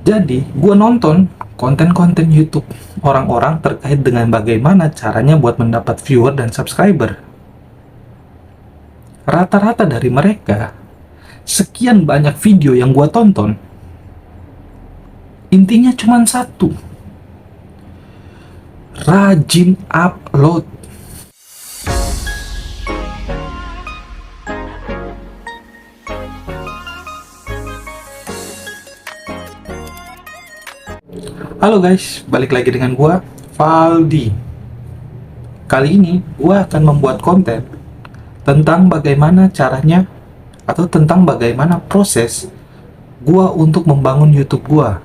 Jadi, gue nonton konten-konten YouTube orang-orang terkait dengan bagaimana caranya buat mendapat viewer dan subscriber. Rata-rata dari mereka, sekian banyak video yang gue tonton, intinya cuma satu: rajin upload. Halo guys, balik lagi dengan gua, Valdi. Kali ini gua akan membuat konten tentang bagaimana caranya atau tentang bagaimana proses gua untuk membangun YouTube gua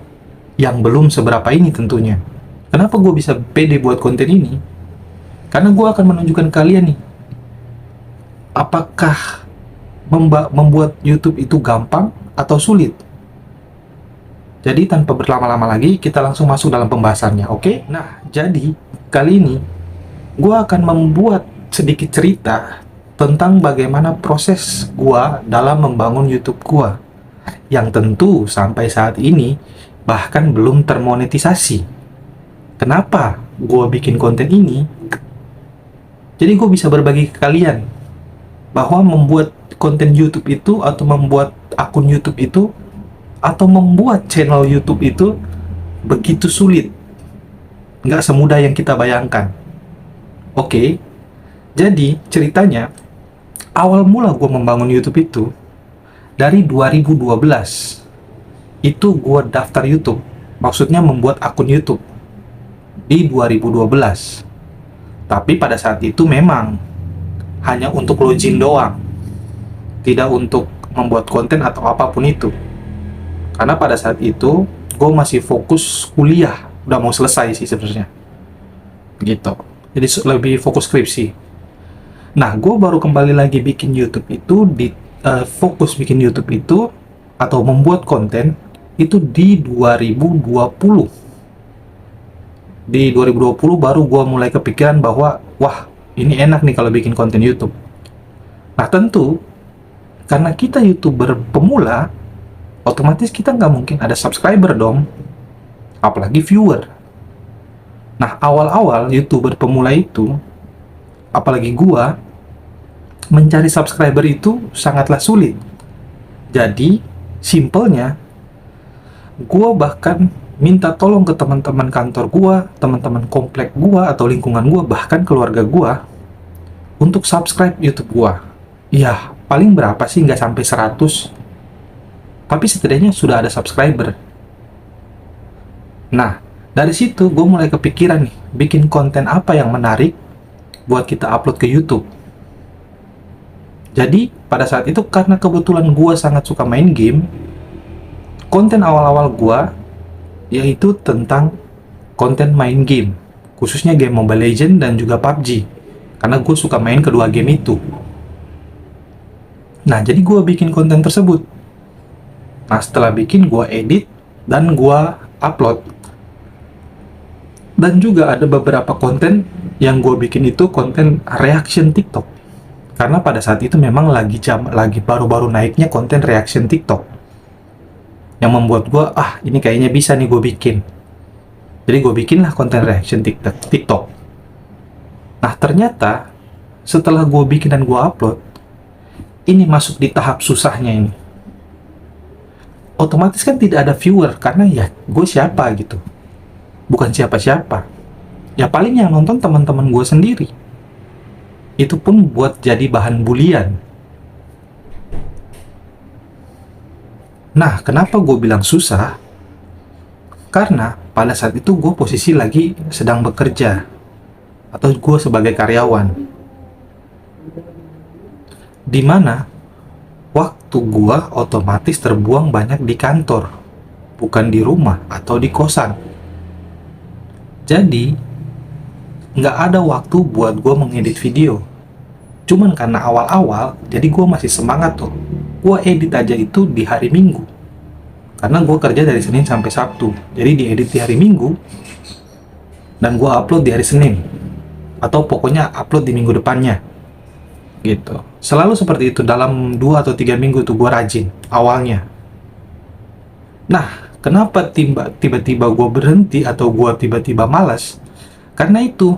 yang belum seberapa ini tentunya. Kenapa gua bisa pede buat konten ini? Karena gua akan menunjukkan kalian nih, apakah membuat YouTube itu gampang atau sulit. Jadi tanpa berlama-lama lagi, kita langsung masuk dalam pembahasannya, oke? Nah, jadi kali ini gue akan membuat sedikit cerita tentang bagaimana proses gue dalam membangun YouTube gue, yang tentu sampai saat ini bahkan belum termonetisasi. Kenapa gue bikin konten ini? Jadi gue bisa berbagi ke kalian bahwa membuat konten YouTube itu, atau membuat akun YouTube itu, atau membuat channel YouTube itu begitu sulit. Nggak semudah yang kita bayangkan. Oke, jadi ceritanya, awal mula gue membangun YouTube itu dari 2012. Itu gue daftar YouTube, maksudnya membuat akun YouTube di 2012. Tapi pada saat itu memang hanya untuk login doang, tidak untuk membuat konten atau apapun itu. Karena pada saat itu gue masih fokus kuliah, udah mau selesai sih sebenarnya, gitu. Jadi lebih fokus skripsi. Nah, gue baru kembali lagi bikin YouTube itu fokus bikin YouTube itu atau membuat konten itu di 2020. Di 2020 baru gue mulai kepikiran bahwa wah, ini enak nih kalau bikin konten YouTube. Nah, tentu karena kita YouTuber pemula, otomatis kita nggak mungkin ada subscriber dong, apalagi viewer. Nah, awal-awal YouTuber pemula itu, apalagi gua, mencari subscriber itu sangatlah sulit. Jadi, simpelnya, gua bahkan minta tolong ke teman-teman kantor gua, teman-teman komplek gua, atau lingkungan gua, bahkan keluarga gua, untuk subscribe YouTube gua. Ya, paling berapa sih, nggak sampai 100. Tapi setidaknya sudah ada subscriber. Nah, dari situ gue mulai kepikiran nih, bikin konten apa yang menarik buat kita upload ke YouTube. Jadi, pada saat itu karena kebetulan gue sangat suka main game, konten awal-awal gue yaitu tentang konten main game, khususnya game Mobile Legends dan juga PUBG, karena gue suka main kedua game itu. Nah, jadi gue bikin konten tersebut. Nah, setelah bikin, gue edit dan gue upload. Dan juga ada beberapa konten yang gue bikin itu konten reaction TikTok. Karena pada saat itu memang lagi baru-baru naiknya konten reaction TikTok. Yang membuat gue, ini kayaknya bisa nih gue bikin. Jadi gue bikinlah konten reaction TikTok. Nah, ternyata setelah gue bikin dan gue upload, ini masuk di tahap susahnya ini. Otomatis kan tidak ada viewer, karena ya gue siapa gitu, bukan siapa-siapa. Ya paling yang nonton teman-teman gue sendiri, itu pun buat jadi bahan bulian. Nah, kenapa gue bilang susah? Karena pada saat itu gue posisi lagi sedang bekerja, atau gue sebagai karyawan, dimana waktu gua otomatis terbuang banyak di kantor, bukan di rumah atau di kosan. Jadi, nggak ada waktu buat gua mengedit video. Cuman karena awal-awal, jadi gua masih semangat tuh. Gua edit aja itu di hari Minggu. Karena gua kerja dari Senin sampai Sabtu. Jadi diedit di hari Minggu, dan gua upload di hari Senin. Atau pokoknya upload di minggu depannya. Gitu. Selalu seperti itu, dalam 2 atau 3 minggu tuh gue rajin awalnya. Nah, Kenapa tiba-tiba gue berhenti atau gue tiba-tiba malas? Karena itu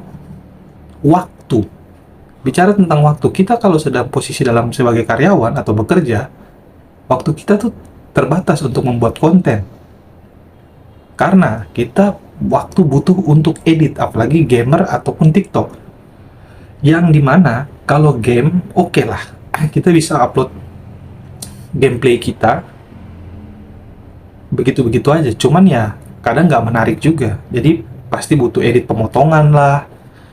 waktu. Bicara tentang waktu, kita kalau sedang posisi dalam sebagai karyawan atau bekerja, waktu kita tuh terbatas untuk membuat konten. Karena kita waktu butuh untuk edit, apalagi gamer ataupun TikTok. Yang dimana kalau game, oke lah, kita bisa upload gameplay kita begitu-begitu aja. Cuman ya kadang nggak menarik juga. Jadi pasti butuh edit pemotongan lah,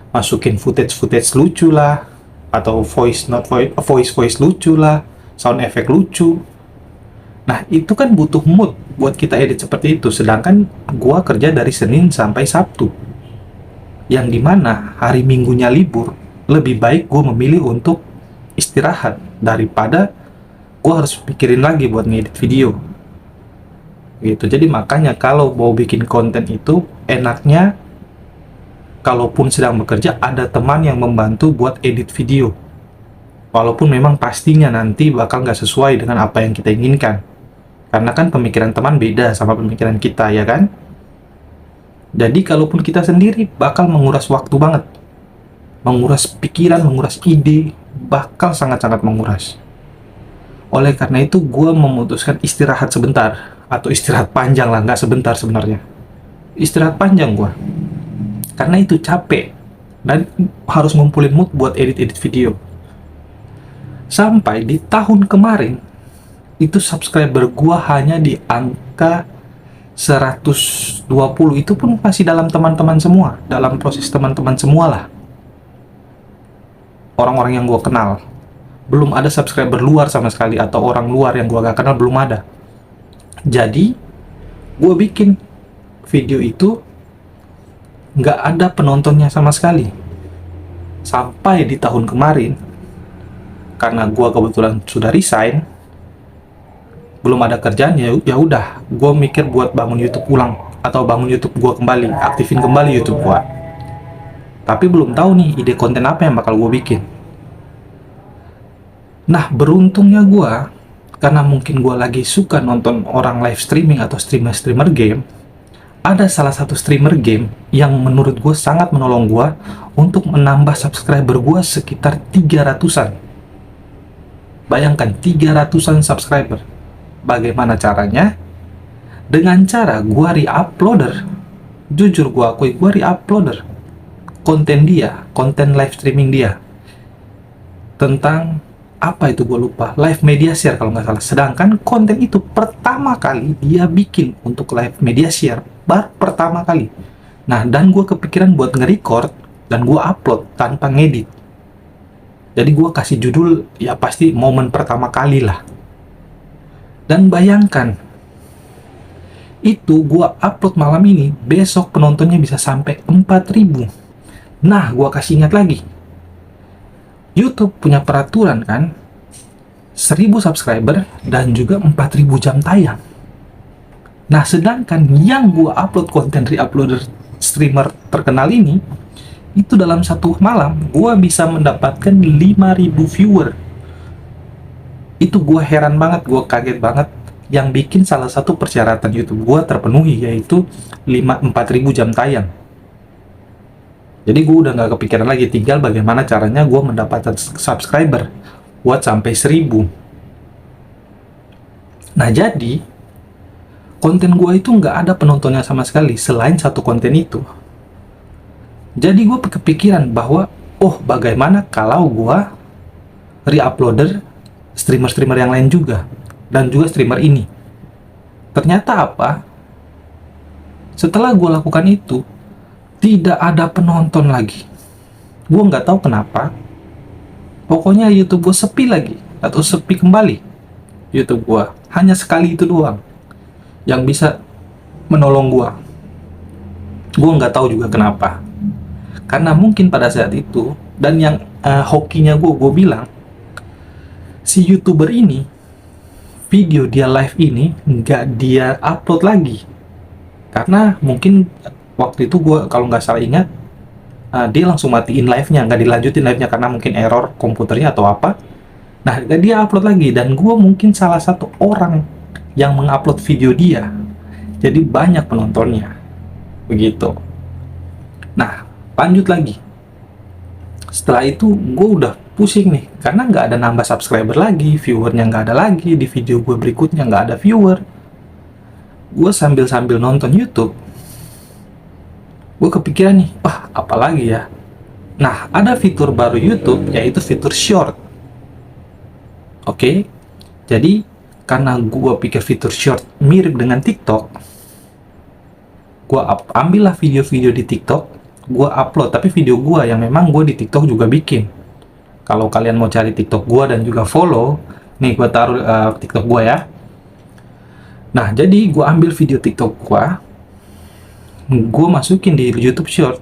masukin footage lucu lah, atau voice lucu lah, sound effect lucu. Nah, itu kan butuh mood buat kita edit seperti itu. Sedangkan gua kerja dari Senin sampai Sabtu, yang dimana hari Minggunya libur. Lebih baik gua memilih untuk istirahat daripada gua harus pikirin lagi buat ngedit video gitu. Jadi makanya kalau mau bikin konten itu enaknya kalaupun sedang bekerja ada teman yang membantu buat edit video, walaupun memang pastinya nanti bakal nggak sesuai dengan apa yang kita inginkan, karena kan pemikiran teman beda sama pemikiran kita, ya kan? Jadi kalaupun kita sendiri bakal menguras waktu banget, menguras pikiran, menguras ide, bakal sangat-sangat menguras. Oleh karena itu gue memutuskan istirahat sebentar, atau istirahat panjang lah, nggak sebentar sebenarnya, istirahat panjang gue. Karena itu capek dan harus ngumpulin mood buat edit-edit video. Sampai di tahun kemarin itu subscriber gua hanya di angka 120. Itu pun masih dalam teman-teman semua, dalam proses teman-teman semua lah, orang-orang yang gua kenal. Belum ada subscriber luar sama sekali, atau orang luar yang gua gak kenal, belum ada. Jadi gua bikin video itu nggak ada penontonnya sama sekali. Sampai di tahun kemarin, karena gua kebetulan sudah resign, belum ada kerjaan, ya udah, gua mikir buat bangun YouTube ulang, atau bangun YouTube gua kembali, aktifin kembali YouTube gua. Tapi belum tahu nih ide konten apa yang bakal gua bikin. Nah, beruntungnya gua, karena mungkin gua lagi suka nonton orang live streaming atau streamer game, ada salah satu streamer game yang menurut gue sangat menolong gue untuk menambah subscriber gue sekitar 300-an. Bayangkan, 300-an subscriber. Bagaimana caranya? Dengan cara gue re-uploader. Jujur gue akui, gue re-uploader konten dia, konten live streaming dia. Tentang apa itu gue lupa, live media share kalau nggak salah. Sedangkan konten itu pertama kali dia bikin untuk live media share, baru pertama kali. Nah, dan gue kepikiran buat nge-record dan gue upload tanpa ngedit. Jadi gue kasih judul ya pasti momen pertama kali lah. Dan bayangkan, itu gue upload malam ini, besok penontonnya bisa sampai 4.000. Nah, gue kasih ingat lagi, YouTube punya peraturan kan, 1.000 subscriber dan juga 4.000 jam tayang. Nah, sedangkan yang gua upload konten re-uploader streamer terkenal ini, itu dalam satu malam gua bisa mendapatkan 5.000 viewer. Itu gua heran banget, gua kaget banget, yang bikin salah satu persyaratan YouTube gua terpenuhi, yaitu 4.000 jam tayang. Jadi gue udah nggak kepikiran lagi, tinggal bagaimana caranya gue mendapatkan subscriber buat sampai 1.000. Nah, jadi konten gue itu nggak ada penontonnya sama sekali selain satu konten itu. Jadi gue kepikiran bahwa, oh, bagaimana kalau gue re-uploader streamer-streamer yang lain juga, dan juga streamer ini. Ternyata apa? Setelah gue lakukan itu, tidak ada penonton lagi. Gue nggak tahu kenapa. Pokoknya YouTube gue sepi lagi, atau sepi kembali. YouTube gue hanya sekali itu doang yang bisa menolong gue. Gue nggak tahu juga kenapa. Karena mungkin pada saat itu, dan yang hokinya gue bilang, si YouTuber ini, video dia live ini nggak dia upload lagi. Karena mungkin waktu itu gue kalau nggak salah ingat, dia langsung matiin live-nya, nggak dilanjutin live-nya karena mungkin error komputernya atau apa. Nah, dia upload lagi, dan gue mungkin salah satu orang yang mengupload video dia. jadi banyak penontonnya, begitu. Nah, lanjut lagi. Setelah itu gue udah pusing nih, karena nggak ada nambah subscriber lagi, viewernya nggak ada lagi, di video gue berikutnya nggak ada viewer. Gue sambil nonton YouTube, gue kepikiran nih, apalagi ya. Nah, ada fitur baru YouTube, yaitu fitur short. Oke, jadi karena gue pikir fitur short mirip dengan TikTok, gue ambillah video-video di TikTok, gue upload. Tapi video gue yang memang gue di TikTok juga bikin. Kalau kalian mau cari TikTok gue dan juga follow, nih gue taruh TikTok gue ya. Nah, jadi gue ambil video TikTok gue masukin di YouTube Short,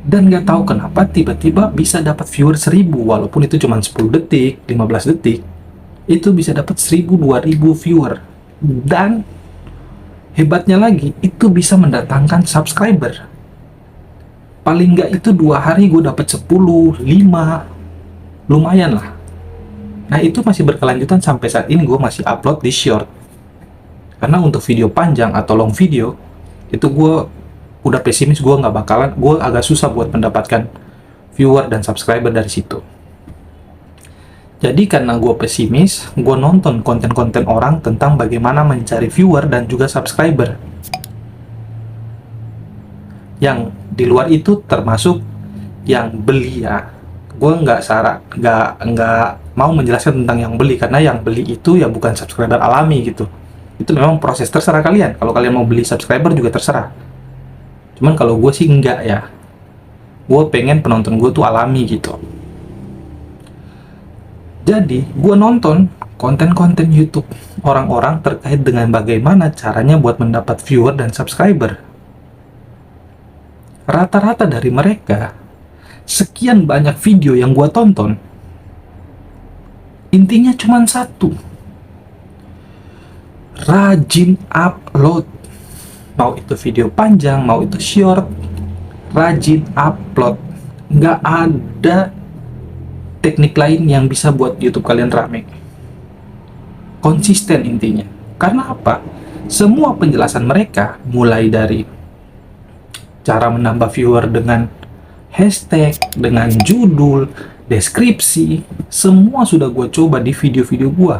dan nggak tahu kenapa tiba-tiba bisa dapat viewer 1000, walaupun itu cuma 10 detik, 15 detik, itu bisa dapat 1000, 2000 viewer. Dan hebatnya lagi, itu bisa mendatangkan subscriber. Paling nggak itu 2 hari gue dapat 10, 5, lumayan lah. Nah, itu masih berkelanjutan sampai saat ini, gue masih upload di Short. Karena untuk video panjang atau long video, itu gue udah pesimis, gue nggak bakalan, gue agak susah buat mendapatkan viewer dan subscriber dari situ. Jadi karena gue pesimis, gue nonton konten-konten orang tentang bagaimana mencari viewer dan juga subscriber. Yang di luar itu termasuk yang beli ya. Gue nggak mau menjelaskan tentang yang beli, karena yang beli itu ya bukan subscriber alami gitu. Itu memang proses, terserah kalian. Kalau kalian mau beli subscriber juga terserah. Cuman kalau gue sih enggak ya. Gue pengen penonton gue tuh alami gitu. Jadi, gue nonton konten-konten YouTube orang-orang terkait dengan bagaimana caranya buat mendapat viewer dan subscriber. Rata-rata dari mereka, sekian banyak video yang gue tonton, intinya cuma satu: rajin upload. Mau itu video panjang, mau itu short, rajin upload. Nggak ada teknik lain yang bisa buat YouTube kalian rame. Konsisten intinya. Karena apa? Semua penjelasan mereka, mulai dari cara menambah viewer dengan hashtag, dengan judul, deskripsi, semua sudah gue coba di video-video gue.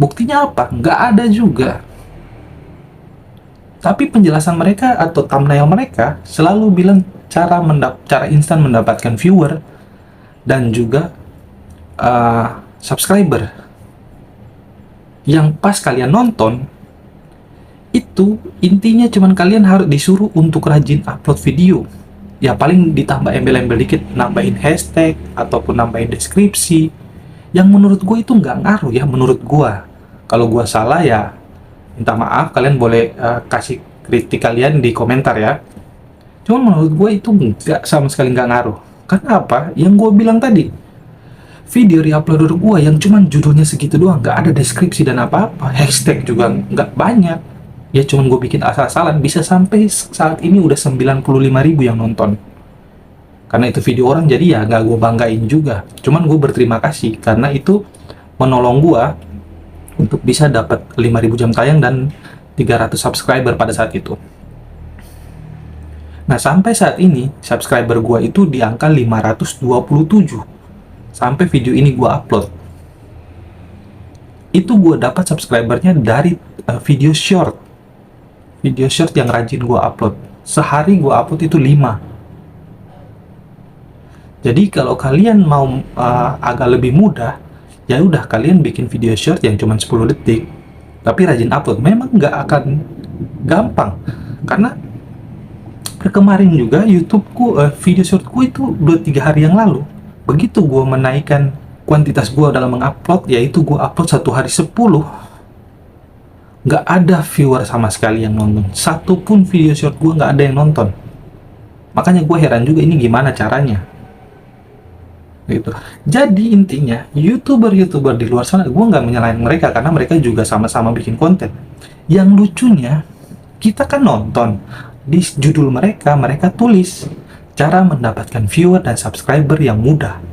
Buktinya apa? Nggak ada juga. Tapi penjelasan mereka atau thumbnail mereka selalu bilang cara instan mendapatkan viewer dan juga subscriber. Yang pas kalian nonton, itu intinya cuman kalian harus disuruh untuk rajin upload video. Ya paling ditambah embel-embel dikit, nambahin hashtag ataupun nambahin deskripsi. Yang menurut gue itu nggak ngaruh ya, menurut gue. Kalau gue salah ya minta maaf, kalian boleh kasih kritik kalian di komentar ya. Cuman menurut gue itu nggak, sama sekali nggak ngaruh. Karena apa? Yang gue bilang tadi, video reuploader gue yang cuman judulnya segitu doang, nggak ada deskripsi dan apa-apa, hashtag juga nggak banyak. Ya cuman gue bikin asal-asalan, bisa sampai saat ini udah 95.000 yang nonton. Karena itu video orang, jadi ya nggak gue banggain juga. Cuman gue berterima kasih, karena itu menolong gue untuk bisa dapat 5.000 jam tayang dan 300 subscriber pada saat itu. Nah, sampai saat ini, subscriber gue itu di angka 527. Sampai video ini gue upload. Itu gue dapat subscribernya dari video short. Video short yang rajin gue upload. Sehari gue upload itu 5. Jadi kalau kalian mau agak lebih mudah, ya udah kalian bikin video short yang cuma 10 detik, tapi rajin upload. Memang nggak akan gampang, karena kemarin juga YouTubeku video shortku itu 2-3 hari yang lalu, begitu gue menaikkan kuantitas gue dalam mengupload, yaitu gue upload 1 hari 10, nggak ada viewer sama sekali yang nonton. Satu pun video short gue nggak ada yang nonton. Makanya gue heran juga, ini gimana caranya gitu. Jadi intinya YouTuber di luar sana, gue nggak menyalahin mereka, karena mereka juga sama-sama bikin konten. Yang lucunya, kita kan nonton di judul mereka tulis cara mendapatkan viewer dan subscriber yang mudah,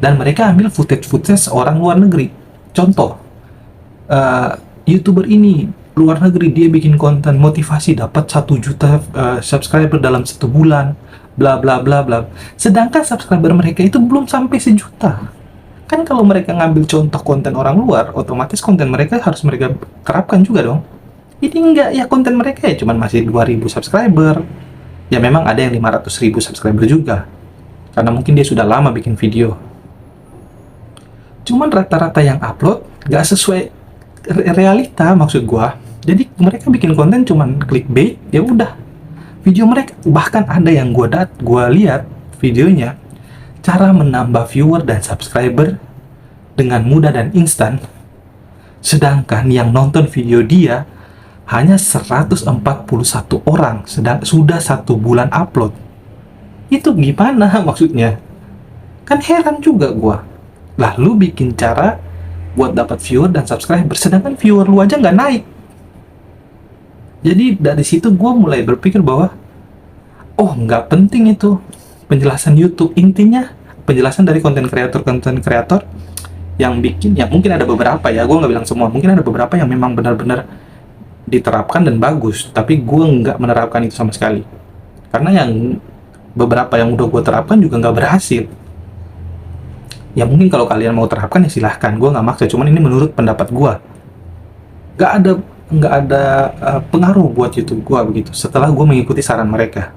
dan mereka ambil footage orang luar negeri. Contoh, YouTuber ini luar negeri, dia bikin konten motivasi dapat 1 juta subscriber dalam 1 bulan, bla bla bla bla. Sedangkan subscriber mereka itu belum sampai 1 juta. Kan kalau mereka ngambil contoh konten orang luar, otomatis konten mereka harus mereka terapkan juga dong. Ini enggak, ya konten mereka ya cuman masih 2.000 subscriber. Ya memang ada yang 500.000 subscriber juga, karena mungkin dia sudah lama bikin video. Cuman rata-rata yang upload nggak sesuai realita, maksud gua. Jadi mereka bikin konten cuman clickbait, ya udah. Video mereka bahkan ada yang gua lihat videonya, cara menambah viewer dan subscriber dengan mudah dan instan. Sedangkan yang nonton video dia hanya 141 orang, sedang sudah 1 bulan upload. Itu gimana maksudnya? Kan heran juga gua. Lah lu bikin cara buat dapat viewer dan subscriber, sedangkan viewer lu aja nggak naik. Jadi dari situ gue mulai berpikir bahwa oh, nggak penting itu penjelasan YouTube. Intinya penjelasan dari konten kreator yang bikin, ya mungkin ada beberapa ya, gue nggak bilang semua, mungkin ada beberapa yang memang benar-benar diterapkan dan bagus, tapi gue nggak menerapkan itu sama sekali. Karena yang beberapa yang udah gue terapkan juga nggak berhasil. Ya mungkin kalau kalian mau terapkan ya silahkan, gue nggak maksa, cuman ini menurut pendapat gue. Nggak ada pengaruh buat YouTube gue begitu, setelah gue mengikuti saran mereka.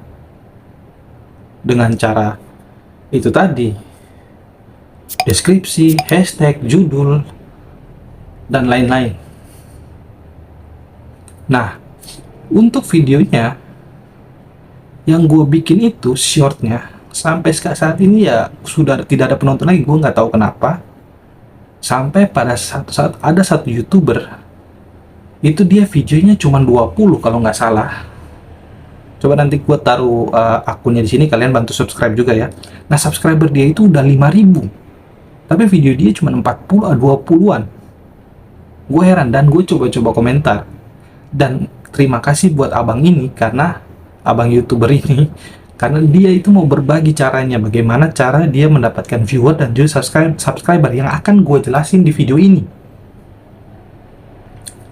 Dengan cara itu tadi, deskripsi, hashtag, judul, dan lain-lain. Nah, untuk videonya, yang gue bikin itu shortnya, sampai saat ini ya sudah tidak ada penonton lagi. Gue nggak tahu kenapa. Sampai pada satu saat ada satu YouTuber, itu dia videonya cuma 20 kalau nggak salah. Coba nanti gue taruh akunnya di sini, kalian bantu subscribe juga ya. Nah, subscriber dia itu udah 5.000, tapi video dia cuma 20-an. Gue heran dan gue coba-coba komentar. Dan terima kasih buat abang ini, karena abang YouTuber ini, karena dia itu mau berbagi caranya, bagaimana cara dia mendapatkan viewer dan juga subscriber yang akan gue jelasin di video ini.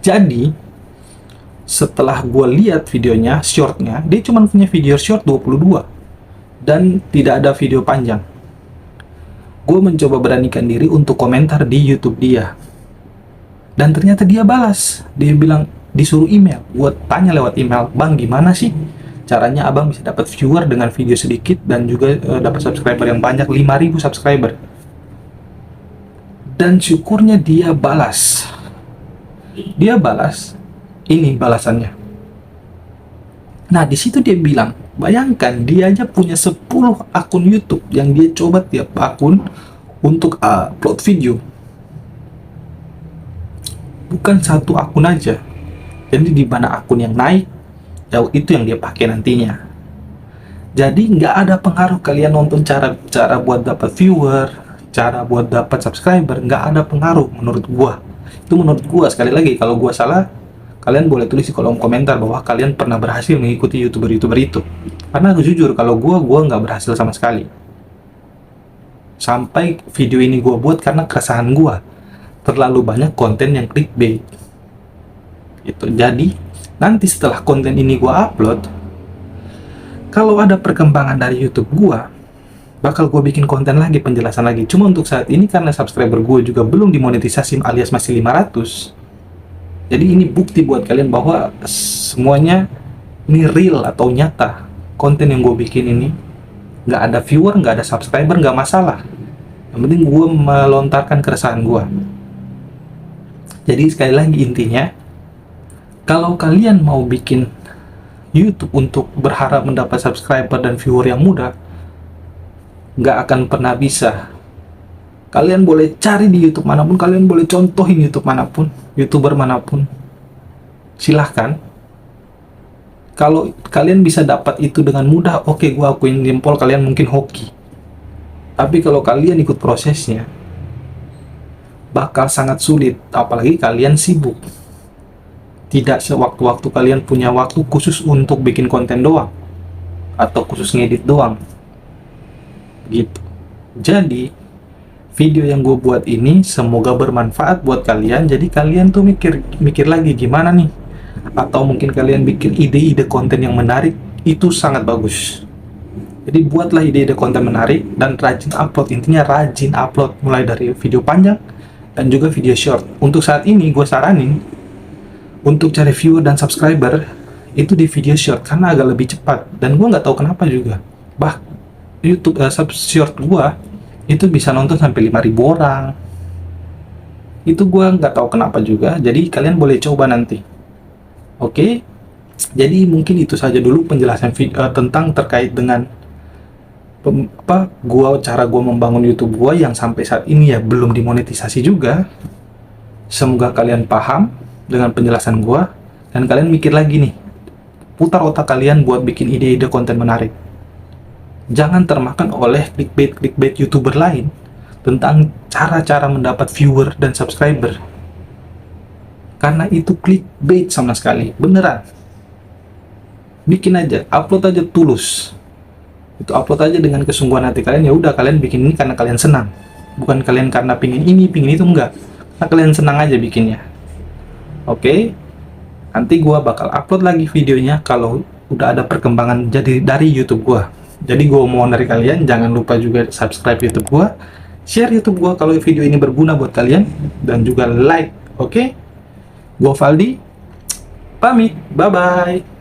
Jadi setelah gue lihat videonya, shortnya, dia cuma punya video short 22 dan tidak ada video panjang. Gue mencoba beranikan diri untuk komentar di YouTube dia, dan ternyata dia balas. Dia bilang disuruh email. Gue tanya lewat email, bang gimana sih caranya abang bisa dapat viewer dengan video sedikit dan juga dapat subscriber yang banyak, 5.000 subscriber. Dan syukurnya dia balas. Dia balas, ini balasannya. Nah, di situ dia bilang, bayangkan dia aja punya 10 akun YouTube yang dia coba tiap akun untuk upload video. Bukan satu akun aja. Jadi di mana akun yang naik, ya itu yang dia pakai nantinya. Jadi nggak ada pengaruh kalian nonton cara buat dapat viewer, cara buat dapat subscriber, nggak ada pengaruh menurut gua. Itu menurut gua. Sekali lagi, kalau gua salah, kalian boleh tulis di kolom komentar bahwa kalian pernah berhasil mengikuti youtuber itu. Karena jujur, kalau gua nggak berhasil sama sekali. Sampai video ini gua buat karena keresahan gua, terlalu banyak konten yang clickbait gitu. Jadi nanti setelah konten ini gua upload, kalau ada perkembangan dari YouTube gua, bakal gua bikin konten lagi, penjelasan lagi. Cuma untuk saat ini karena subscriber gua juga belum dimonetisasi alias masih 500, jadi ini bukti buat kalian bahwa semuanya ini real atau nyata. Konten yang gue bikin ini nggak ada viewer, nggak ada subscriber, nggak masalah. Yang penting gue melontarkan keresahan gue. Jadi sekali lagi intinya, kalau kalian mau bikin YouTube untuk berharap mendapat subscriber dan viewer yang mudah, nggak akan pernah bisa. Kalian boleh cari di YouTube manapun, kalian boleh contohin YouTube manapun, YouTuber manapun, silahkan. Kalau kalian bisa dapat itu dengan mudah, oke, gua akuin jempol, kalian mungkin hoki. Tapi kalau kalian ikut prosesnya, bakal sangat sulit, apalagi kalian sibuk. Tidak sewaktu-waktu kalian punya waktu khusus untuk bikin konten doang, atau khusus ngedit doang, gitu. Jadi video yang gue buat ini semoga bermanfaat buat kalian. Jadi kalian tuh mikir lagi gimana nih atau mungkin kalian bikin ide-ide konten yang menarik, itu sangat bagus. Jadi buatlah ide-ide konten menarik dan rajin upload. Intinya rajin upload, mulai dari video panjang dan juga video short. Untuk saat ini gue saranin untuk cari viewer dan subscriber itu di video short karena agak lebih cepat, dan gue nggak tahu kenapa juga. YouTube short gue itu bisa nonton sampai 5.000 orang. Itu gue nggak tahu kenapa juga. Jadi kalian boleh coba nanti. Oke, jadi mungkin itu saja dulu penjelasan tentang terkait dengan cara gua membangun YouTube gua yang sampai saat ini ya belum dimonetisasi juga. Semoga kalian paham dengan penjelasan gua dan kalian mikir lagi nih, putar otak kalian buat bikin ide-ide konten menarik. Jangan termakan oleh clickbait YouTuber lain tentang cara-cara mendapat viewer dan subscriber, karena itu clickbait sama sekali, beneran. Bikin aja, upload aja tulus. Itu upload aja dengan kesungguhan hati kalian. Ya udah, kalian bikin ini karena kalian senang, bukan kalian karena pingin ini pingin itu, enggak, karena kalian senang aja bikinnya. Oke, nanti gua bakal upload lagi videonya kalau udah ada perkembangan jadi dari YouTube gua. Jadi gua mohon dari kalian jangan lupa juga subscribe YouTube gua, share YouTube gua kalau video ini berguna buat kalian, dan juga like. Oke, gua Valdi pamit, bye bye.